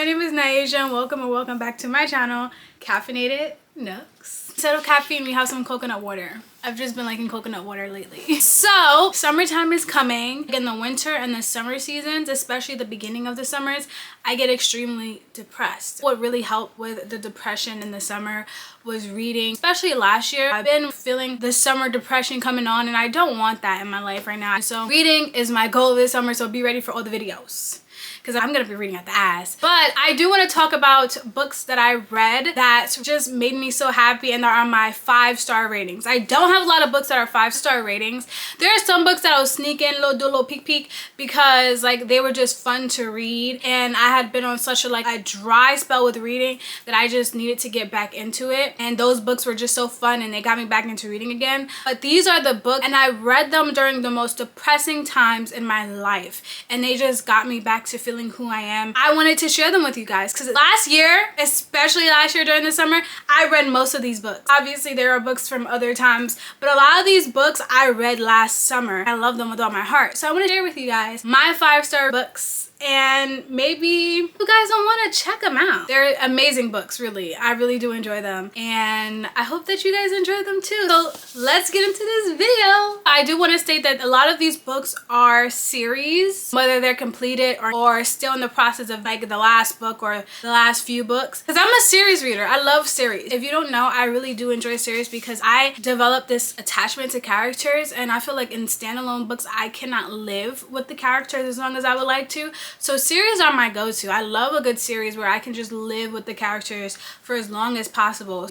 my name is Naisha and welcome back to my channel, Caffeinated Nooks. Instead of caffeine, we have some coconut water. I've just been liking coconut water lately. So, summertime is coming. In the winter and the summer seasons, especially the beginning of the summers, I get extremely depressed. What really helped with the depression in the summer was reading, especially last year. I've been feeling the summer depression coming on and I don't want that in my life right now. So, reading is my goal this summer, so be ready for all the videos, because I'm gonna be reading at the ass. But I do want to talk about books that I read that just made me so happy and are on my 5-star ratings. I don't have a lot of books that are 5-star ratings. There are some books that I'll sneak in, do a little peek because like they were just fun to read, and I had been on such a dry spell with reading that I just needed to get back into it, and those books were just so fun and they got me back into reading again. But these are the books, and I read them during the most depressing times in my life, and they just got me back to feeling who I am. I wanted to share them with you guys because last year, especially last year during the summer, I read most of these books. Obviously there are books from other times, but a lot of these books I read last summer. I love them with all my heart. So I want to share with you guys my 5-star books, and maybe you guys don't want to check them out. They're amazing books, really. I really do enjoy them, and I hope that you guys enjoy them too. So let's get into this video. I do want to state that a lot of these books are series, whether they're completed or still in the process of like the last book or the last few books, because I'm a series reader. I love series. If you don't know, I really do enjoy series because I developed this attachment to characters, and I feel like in standalone books I cannot live with the characters as long as I would like to. So series are my go-to. I love a good series where I can just live with the characters for as long as possible.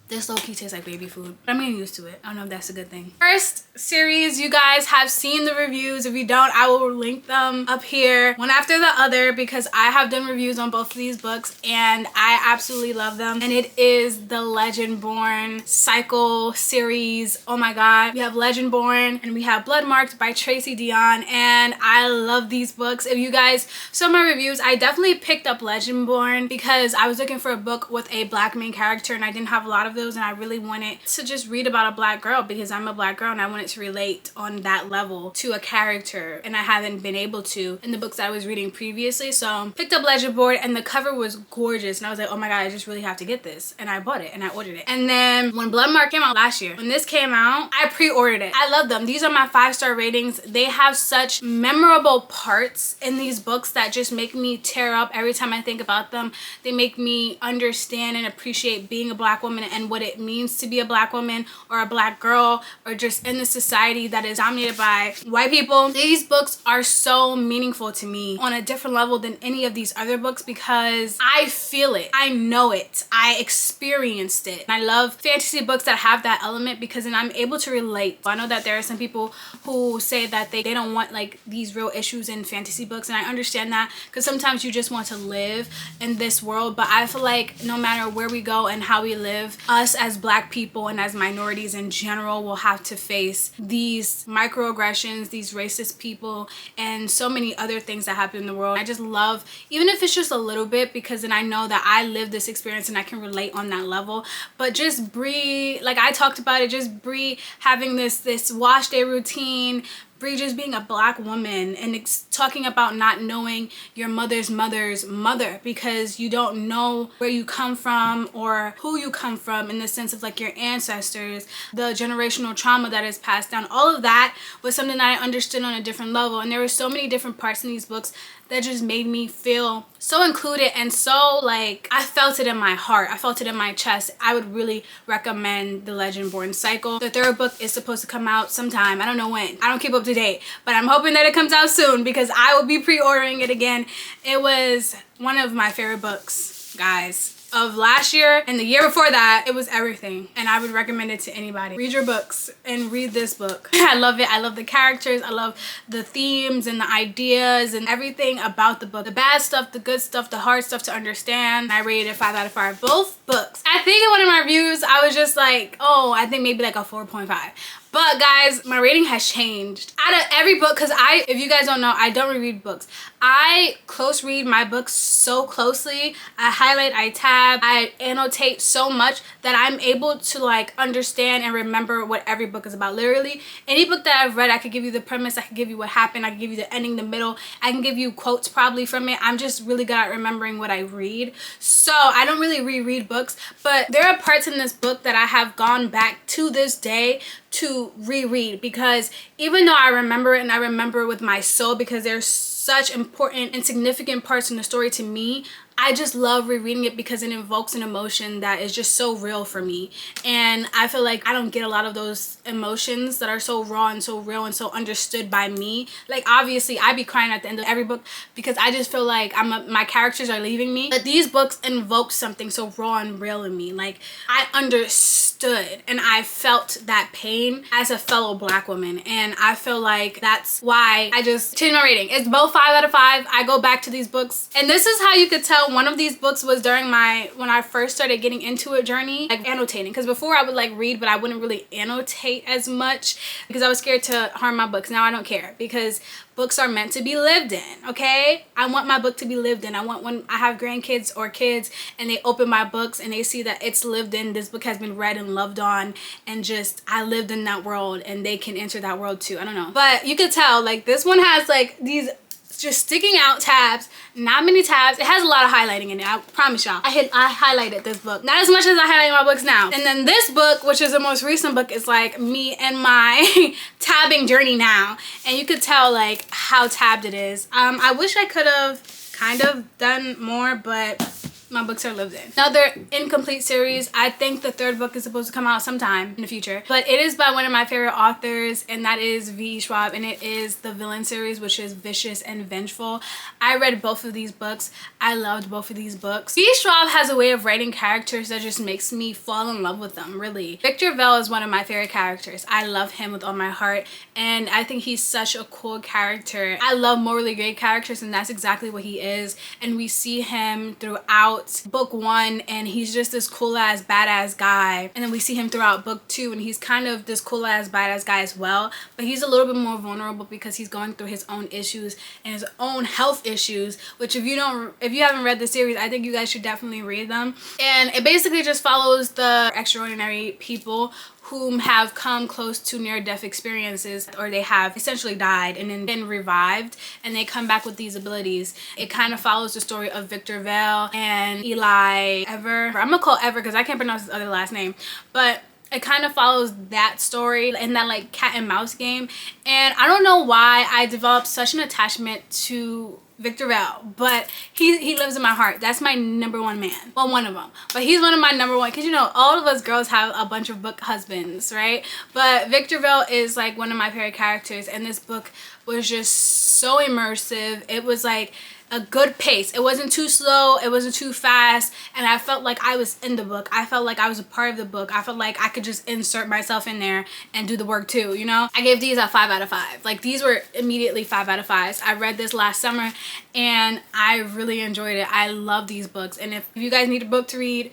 This low-key tastes like baby food, but I'm getting used to it. I don't know if that's a good thing. First series, you guys have seen the reviews. If you don't, I will link them up here one after the other because I have done reviews on both of these books and I absolutely love them. And it is the Legendborn cycle series. Oh my god. We have Legendborn and we have Bloodmarked by Tracy, Deonn, and I love these books. If you guys saw my reviews, I definitely picked up Legendborn because I was looking for a book with a black main character and I didn't have a lot of those, and I really wanted to just read about a black girl because I'm a black girl and I wanted to relate on that level to a character, and I haven't been able to in the books that I was reading previously. So picked up Legendborn and the cover was gorgeous and I was like, oh my god, I just really have to get this, and I bought it and I ordered it. And then when Bloodmarked came out last year, when this came out, I pre-ordered it. I love them. These are my 5-star ratings. They have such memorable parts in these books that just make me tear up every time I think about them. They make me understand and appreciate being a black woman and what it means to be a black woman or a black girl or just in the society that is dominated by white people. These books are so meaningful to me on a different level than any of these other books because I feel it. I know it. I experienced it. I love fantasy books that have that element because then I'm able to relate. I know that there are some people who say that they don't want like these real issues in fantasy books, and I understand that because sometimes you just want to live in this world, but I feel like no matter where we go and how we live, us as black people and as minorities in general will have to face these microaggressions, these racist people, and so many other things that happen in the world. I just love, even if it's just a little bit, because then I know that I lived this experience and I can relate on that level. But just Bree, like I talked about it, just Bree having this wash day routine, Bree just being a black woman and talking about not knowing your mother's mother because you don't know where you come from or who you come from in the sense of like your ancestors, the generational trauma that is passed down. All of that was something that I understood on a different level, and there were so many different parts in these books that just made me feel so included and so like I felt it in my heart. I felt it in my chest. I would really recommend the Legendborn cycle. The 3rd book is supposed to come out sometime. I don't know when. I don't keep up to date, but I'm hoping that it comes out soon because I will be pre-ordering it again. It was one of my favorite books, guys, of last year, and the year before that it was everything, and I would recommend it to anybody. Read your books and read this book. I love it. I love the characters. I love the themes and the ideas and everything about the book. The bad stuff, the good stuff, the hard stuff to understand. I rated it 5 out of 5. Both books. I think in one of my reviews I was just like, oh, I think maybe like a 4.5. But guys, my rating has changed. Out of every book, because if you guys don't know, I don't reread books. I close read my books so closely. I highlight, I tab, I annotate so much that I'm able to like understand and remember what every book is about. Literally, any book that I've read, I could give you the premise, I could give you what happened, I could give you the ending, the middle, I can give you quotes probably from it. I'm just really good at remembering what I read. So I don't really reread books, but there are parts in this book that I have gone back to this day to reread, because even though I remember it and I remember it with my soul, because there's such important and significant parts in the story to me, I just love rereading it because it invokes an emotion that is just so real for me. And I feel like I don't get a lot of those emotions that are so raw and so real and so understood by me. Like obviously I be crying at the end of every book because I just feel like my characters are leaving me. But these books invoke something so raw and real in me. Like I understood and I felt that pain as a fellow Black woman. And I feel like that's why I just changed my rating. It's both 5 out of 5. I go back to these books. And this is how you could tell one of these books was during when I first started getting into a journey, like annotating. Because before I would like read, but I wouldn't really annotate as much because I was scared to harm my books. Now I don't care because books are meant to be lived in, okay? I want my book to be lived in. I want when I have grandkids or kids and they open my books and they see that it's lived in, this book has been read and loved on, and just I lived in that world and they can enter that world too. I don't know. But you could tell like this one has like these just sticking out tabs, not many tabs. It has a lot of highlighting in it, I promise y'all. I highlighted this book, not as much as I highlight my books now. And then this book, which is the most recent book, is like me and my tabbing journey now, and you could tell like how tabbed it is. I wish I could have kind of done more, but my books are lived in. Another incomplete series. I think the 3rd book is supposed to come out sometime in the future, but it is by one of my favorite authors, and that is V. Schwab, and it is the villain series, which is Vicious and Vengeful. I read both of these books. I loved both of these books. V. Schwab has a way of writing characters that just makes me fall in love with them, really. Victor Vale is one of my favorite characters. I love him with all my heart, and I think he's such a cool character. I love morally great characters, and that's exactly what he is, and we see him throughout book 1, and he's just this cool ass badass guy, and then we see him throughout book 2, and he's kind of this cool ass badass guy as well, but he's a little bit more vulnerable because he's going through his own issues and his own health issues, which if you haven't read the series, I think you guys should definitely read them. And it basically just follows the extraordinary people whom have come close to near-death experiences, or they have essentially died and then been revived, and they come back with these abilities. It kind of follows the story of Victor Vale and Eli Ever. I'm gonna call Ever because I can't pronounce his other last name, but it kind of follows that story and that like cat and mouse game. And I don't know why I developed such an attachment to Victor Vale, but he lives in my heart. That's my #1 man. Well, one of them, but he's one of my #1, because you know all of us girls have a bunch of book husbands, right? But Victor Vale is like one of my favorite characters, and this book was just so immersive. It was like a good pace. It wasn't too slow, it wasn't too fast, and I felt like I was in the book. I felt like I was a part of the book. I felt like I could just insert myself in there and do the work too, you know? I gave these a 5 out of 5. Like these were immediately 5 out of 5s. I read this last summer and I really enjoyed it. I love these books, and if you guys need a book to read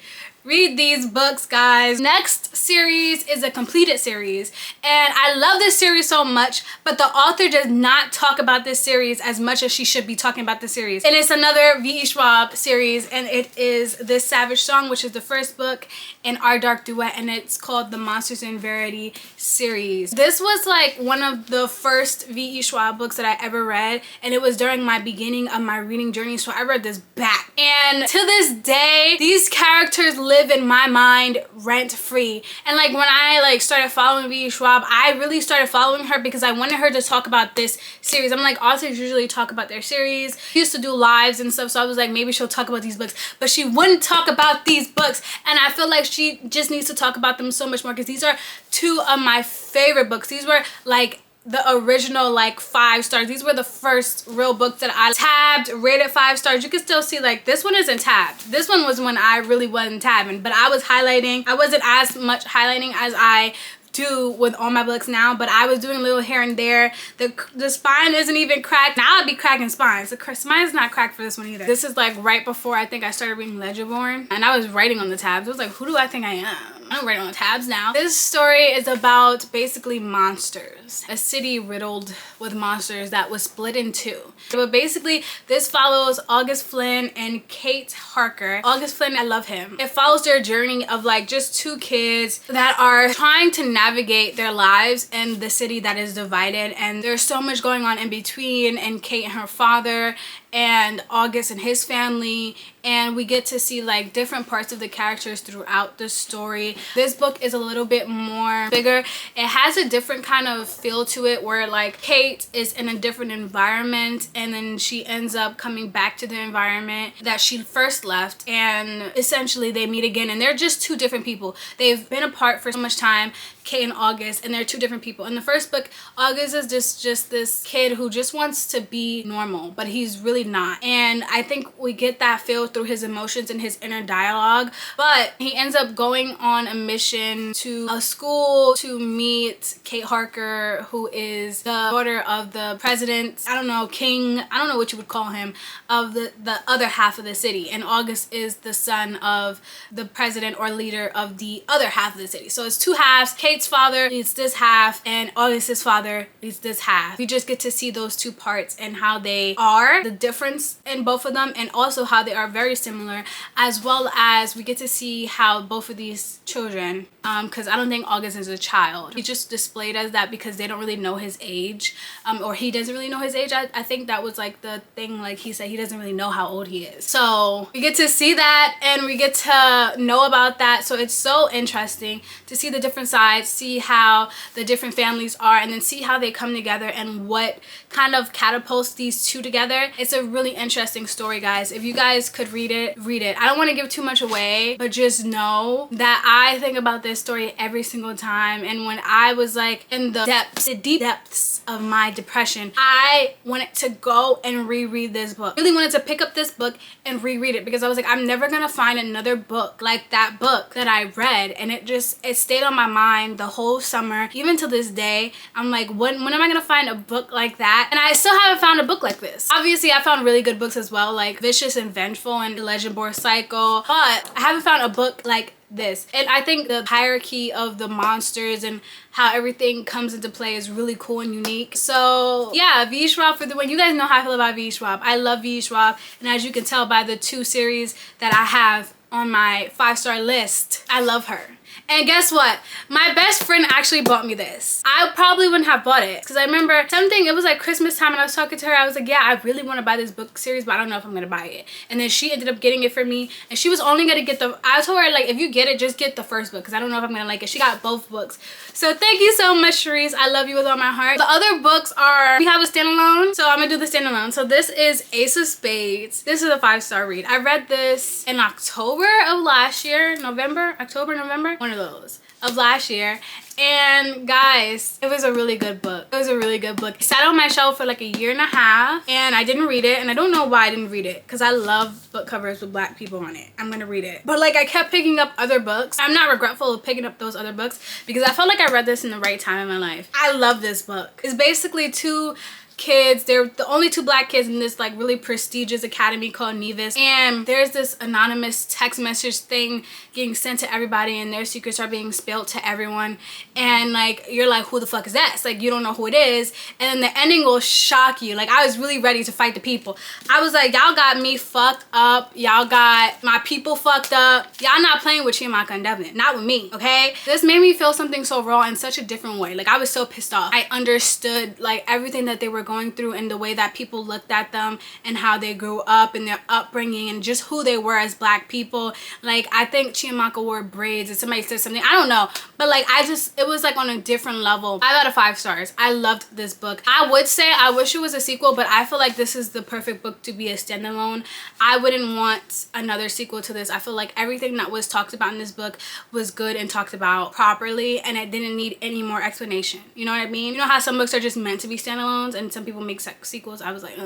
these books, guys. Next series is a completed series, and I love this series so much, but the author does not talk about this series as much as she should be talking about this series. And it's another V.E. Schwab series, and it is This Savage Song, which is the first book in Our Dark Duet, and it's called the Monsters in Verity series. This was like one of the first V.E. Schwab books that I ever read, and it was during my beginning of my reading journey, so I read this back. And to this day, these characters live in my mind rent free. And like when I like started following V.E. Schwab, I really started following her because I wanted her to talk about this series. I'm like, authors usually talk about their series. She used to do lives and stuff, so I was like, maybe she'll talk about these books, but she wouldn't talk about these books, and I feel like she just needs to talk about them so much more, because these are 2 of my favorite books. These were like the original like 5 stars. These were the first real books that I tabbed, rated 5 stars. You can still see like this one isn't tabbed. This one was when I really wasn't tabbing, but I was highlighting. I wasn't as much highlighting as I do with all my books now, but I was doing a little here and there. The spine isn't even cracked. Now I'd be cracking spines. The spine is not cracked for this one either. This is like right before I think I started reading Legendborn, and I was writing on the tabs. It was like, who do I think I am? I'm writing on tabs now. This story is about basically monsters. A city riddled with monsters that was split in two. But basically, this follows August Flynn and Kate Harker. August Flynn, I love him. It follows their journey of like just two kids that are trying to navigate their lives in the city that is divided, and there's so much going on in between, and Kate and her father and August and his family, and we get to see like different parts of the characters throughout the story. This book is a little bit more bigger. It has a different kind of feel to it where like Kate is in a different environment, and then she ends up coming back to the environment that she first left, and essentially they meet again, and they're just two different people. They've been apart for so much time, Kate and August, and they're two different people. In the first book, August is just this kid who just wants to be normal, but he's really not. And I think we get that feel through his emotions and his inner dialogue. But he ends up going on a mission to a school to meet Kate Harker, who is the daughter of the president, I don't know, king, I don't know what you would call him, of the other half of the city. And August is the son of the president or leader of the other half of the city. So it's two halves. Kate's father leads this half and August's father leads this half. We just get to see those two parts and how they are, the difference in both of them, and also how they are very similar, as well as we get to see how both of these children, because I don't think August is a child. He just displayed as that because they don't really know his age, or he doesn't really know his age. I think that was like the thing, like he said he doesn't really know how old he is. So we get to see that and we get to know about that. So it's so interesting to see the different sides, see how the different families are, and then see how they come together and what kind of catapults these two together. It's a really interesting story, guys. If you guys could read it, read it. I don't want to give too much away, but just know that I think about this story every single time. And when I was like in the depths, the deep depths of my depression, I wanted to go and reread this book. I really wanted to pick up this book and reread it because I was like, I'm never gonna find another book like that book that I read. And it stayed on my mind the whole summer, even to this day. I'm like, when am I gonna find a book like that? And I still haven't found a book like this. Obviously, I found really good books as well, like Vicious and Vengeful and Legendborn Cycle, but I haven't found a book like this. And I think the hierarchy of the monsters and how everything comes into play is really cool and unique. So yeah, V. Schwab for the win. You guys know how I feel about V. Schwab. I love V. Schwab, and as you can tell by the 2 series that I have on my 5-star list, I love her. And guess what? My best friend actually bought me this. I probably wouldn't have bought it because I remember something, it was like Christmas time, and I was talking to her. I was like, yeah, I really want to buy this book series, but I don't know if I'm going to buy it. And then she ended up getting it for me, and she was only going to get I told her, like, if you get it, just get the first book because I don't know if I'm going to like it. She got both books. So thank you so much, Cherise. I love you with all my heart. The other books are, we have a standalone, so I'm going to do the standalone. So this is Ace of Spades. This is a 5-star read. I read this in October of last year, October, November, one of those of last year. And guys, it was a really good book. It was a really good book. It sat on my shelf for like a year and a half, and I didn't read it, and I don't know why I didn't read it because I love book covers with black people on it. I'm gonna read it, but like I kept picking up other books. I'm not regretful of picking up those other books because I felt like I read this in the right time in my life. I love this book. It's basically 2 kids. They're the only 2 black kids in this like really prestigious academy called Nevis, and there's this anonymous text message thing getting sent to everybody, and their secrets are being spilled to everyone, and like you're like, who the fuck is that? It's like you don't know who it is, and then the ending will shock you. Like I was really ready to fight the people. I was like, y'all got me fucked up, y'all got my people fucked up, y'all not playing with Chiamaka and Devin, not with me, okay? This made me feel something so raw in such a different way. Like I was so pissed off. I understood like everything that they were going through and the way that people looked at them and how they grew up and their upbringing and just who they were as black people. Like I think Chiamaka wore braids and somebody said something, I don't know, but like it was like on a different level. 5 out of 5 stars. I loved this book. I would say I wish it was a sequel, but I feel like this is the perfect book to be a standalone. I wouldn't want another sequel to this. I feel like everything that was talked about in this book was good and talked about properly, and it didn't need any more explanation. You know what I mean? You know how some books are just meant to be standalones and some people make sequels? I was like,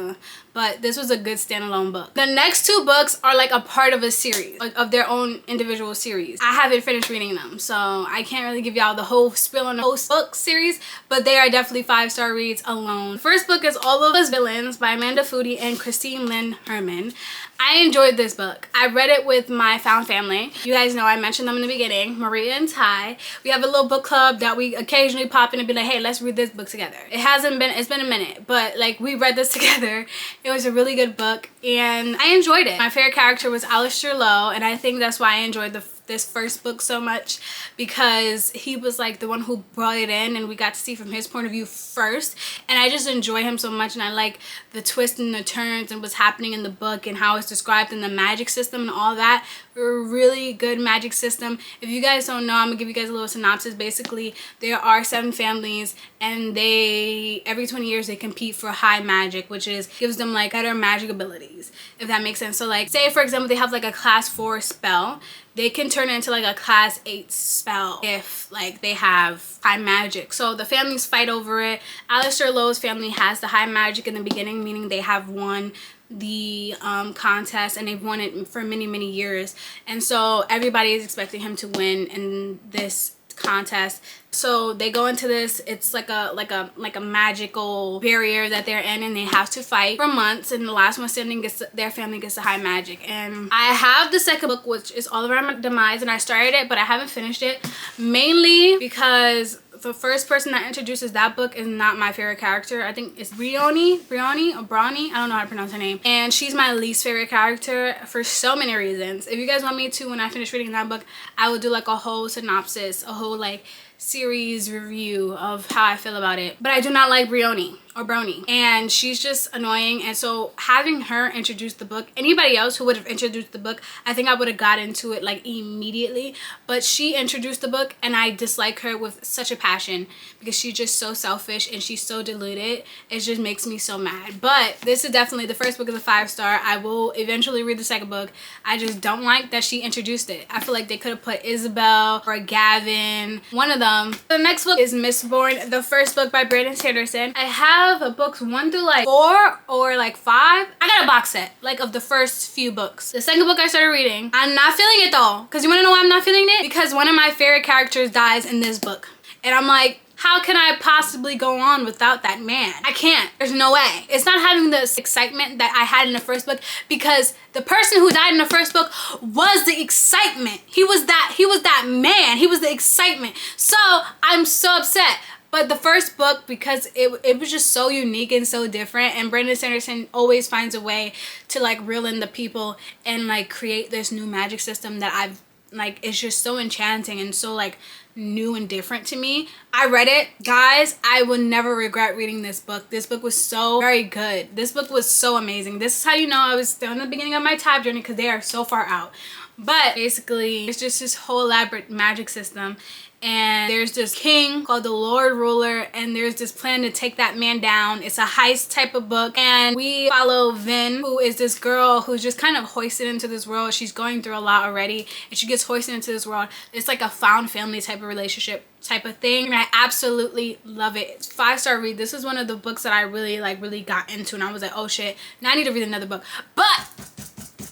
but this was a good standalone book. The next 2 books are like a part of a series, like of their own individual series. I haven't finished reading them, so I can't really give y'all the whole spill on the whole book series, but they are definitely 5-star reads alone. The first book is All of Us Villains by Amanda Foody and Christine Lynn Herman. I enjoyed this book. I read it with my found family. You guys know I mentioned them in the beginning, Maria and Ty. We have a little book club that we occasionally pop in and be like, hey, let's read this book together. It's been a minute, but like we read this together. It was a really good book and I enjoyed it. My favorite character was Alistair Lowe, and I think that's why I enjoyed this first book so much, because he was like the one who brought it in and we got to see from his point of view first, and I just enjoy him so much, and I like the twists and the turns and what's happening in the book and how it's described in the magic system and all that. A really good magic system. If you guys don't know, I'm gonna give you guys a little synopsis. Basically, there are 7 families and they every 20 years they compete for high magic, which is gives them like better magic abilities, if that makes sense. So like say for example they have like a class 4 spell, they can turn it into like a class 8 spell if like they have high magic. So the families fight over it. Alistair Lowe's family has the high magic in the beginning, meaning they have won the contest and they've won it for many years, and so everybody is expecting him to win in this contest. So they go into this, it's like a magical barrier that they're in, and they have to fight for months, and the last one standing their family gets the high magic. And I have the second book, which is all around demise, and I started it but I haven't finished it, mainly because the first person that introduces that book is not my favorite character. I think it's Brioni or Brawny, I don't know how to pronounce her name, and she's my least favorite character for so many reasons. If you guys want me to, when I finish reading that book, I will do like a whole synopsis, a whole like series review of how I feel about it. But I do not like Brioni or Brony, and she's just annoying. And so having her introduce the book, anybody else who would have introduced the book, I think I would have got into it like immediately, but she introduced the book and I dislike her with such a passion because she's just so selfish and she's so deluded. It just makes me so mad. But this is definitely, the first book is a 5-star. I will eventually read the second book. I just don't like that she introduced it. I feel like they could have put Isabel or Gavin, one of them. The next book is Mistborn, the first book by Brandon Sanderson. I have books 1 through like 4 or like 5. I got a box set like of the first few books. The second book I started reading, I'm not feeling it though, because you want to know why I'm not feeling it? Because one of my favorite characters dies in this book, and I'm like, how can I possibly go on without that man? I can't. There's no way. It's not having this excitement that I had in the first book, because the person who died in the first book was the excitement. He was that man. He was the excitement. So I'm so upset. But the first book, because it was just so unique and so different, and Brandon Sanderson always finds a way to like reel in the people and like create this new magic system that I've like, it's just so enchanting and so like new and different to me. I read it, guys. I will never regret reading this book. This book was so very good. This book was so amazing. This is how you know I was still in the beginning of my tab journey, because they are so far out. But basically it's just this whole elaborate magic system, and there's this king called the Lord Ruler, and there's this plan to take that man down. It's a heist type of book, and we follow Vin, who is this girl who's just kind of hoisted into this world. She's going through a lot already, and she gets hoisted into this world. It's like a found family type of relationship type of thing, and I absolutely love it. It's 5-star read. This is one of the books that I really got into, and I was like, oh shit, now I need to read another book. But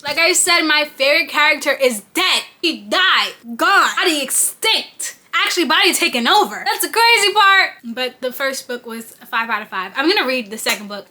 like I said, my favorite character is dead. He died, gone, body extinct. Actually, body taken over. That's the crazy part. But the first book was a 5 out of 5. I'm gonna read the second book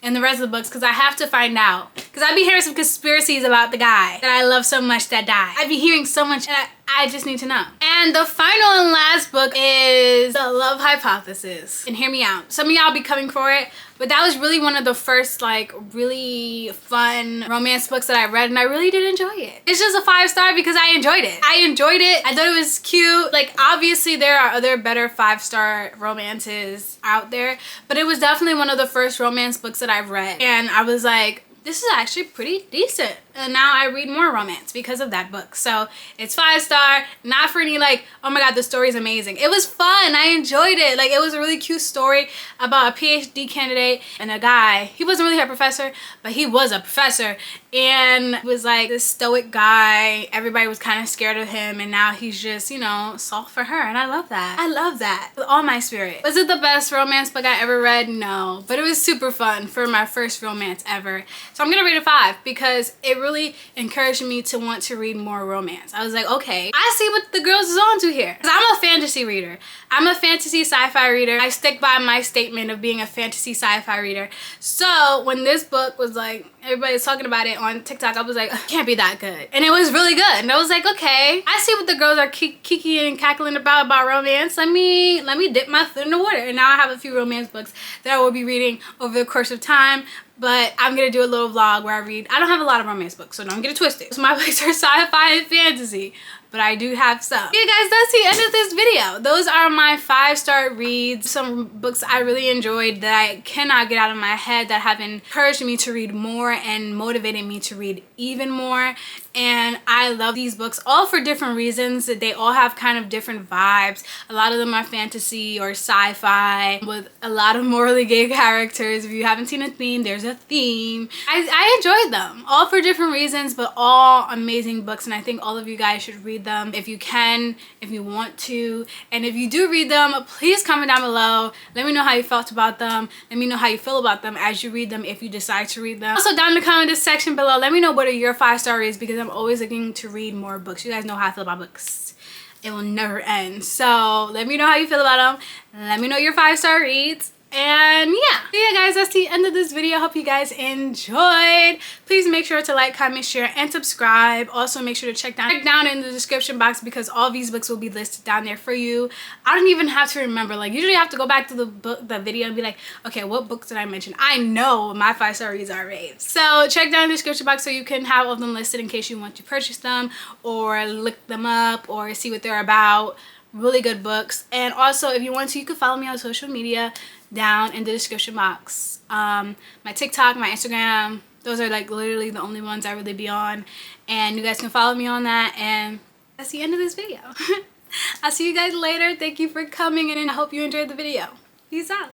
and the rest of the books because I have to find out. Because I be hearing some conspiracies about the guy that I love so much that died. I be hearing so much, and I just need to know. And the final and last book is The Love Hypothesis. And hear me out. Some of y'all be coming for it, but that was really one of the first like really fun romance books that I read, and I really did enjoy it. It's just a 5-star because I enjoyed it. I enjoyed it. I thought it was cute. Like obviously there are other better 5-star romances out there, but it was definitely one of the first romance books that I've read, and I was like, this is actually pretty decent. And now I read more romance because of that book. So it's 5-star, not for any like, oh my god, the story is amazing. It was fun. I enjoyed it. Like it was a really cute story about a PhD candidate and a guy. He wasn't really a professor, but he was a professor, and was like this stoic guy. Everybody was kind of scared of him, and now he's just, you know, soft for her. And I love that. I love that with all my spirit. Was it the best romance book I ever read? No, but it was super fun for my first romance ever. So I'm gonna rate it 5 because it really encouraged me to want to read more romance. I was like, okay, I see what the girls is on to here. 'Cause I'm a fantasy reader. I'm a fantasy sci-fi reader. I stick by my statement of being a fantasy sci-fi reader. So when this book was like, everybody's talking about it on TikTok, I was like, it can't be that good. And it was really good. And I was like, okay, I see what the girls are kiki and cackling about romance. Let me dip my foot in the water. And now I have a few romance books that I will be reading over the course of time. But I'm gonna do a little vlog where I read. I don't have a lot of romance books, so don't get it twisted. So my books are sci-fi and fantasy, but I do have some. Okay guys, that's the end of this video. Those are my 5-star reads. Some books I really enjoyed that I cannot get out of my head, that have encouraged me to read more and motivated me to read even more. And I love these books all for different reasons. They all have kind of different vibes. A lot of them are fantasy or sci-fi with a lot of morally gay characters. If you haven't seen a theme, there's a theme. I enjoyed them all for different reasons, but all amazing books, and I think all of you guys should read them if you can, if you want to. And if you do read them, please comment down below. Let me know how you felt about them. Let me know how you feel about them as you read them, if you decide to read them. Also, down in the comment section below, let me know what are your 5-star reads, because I'm always looking to read more books. You guys know how I feel about books. It will never end. So let me know how you feel about them. Let me know your 5-star reads. And yeah guys, that's the end of this video. Hope you guys enjoyed. Please make sure to like, comment, share, and subscribe. Also make sure to check down in the description box, because all these books will be listed down there for you. I don't even have to remember. Like, usually I have to go back to the video and be like, okay, what books did I mention? I know my 5-star reads are raves. So check down in the description box so you can have all of them listed in case you want to purchase them or look them up or see what they're about. Really good books. And also, if you want to, you can follow me on social media down in the description box. My TikTok, my Instagram, those are like literally the only ones I really be on, and you guys can follow me on that. And that's the end of this video. I'll see you guys later. Thank you for coming, and I hope you enjoyed the video. Peace out.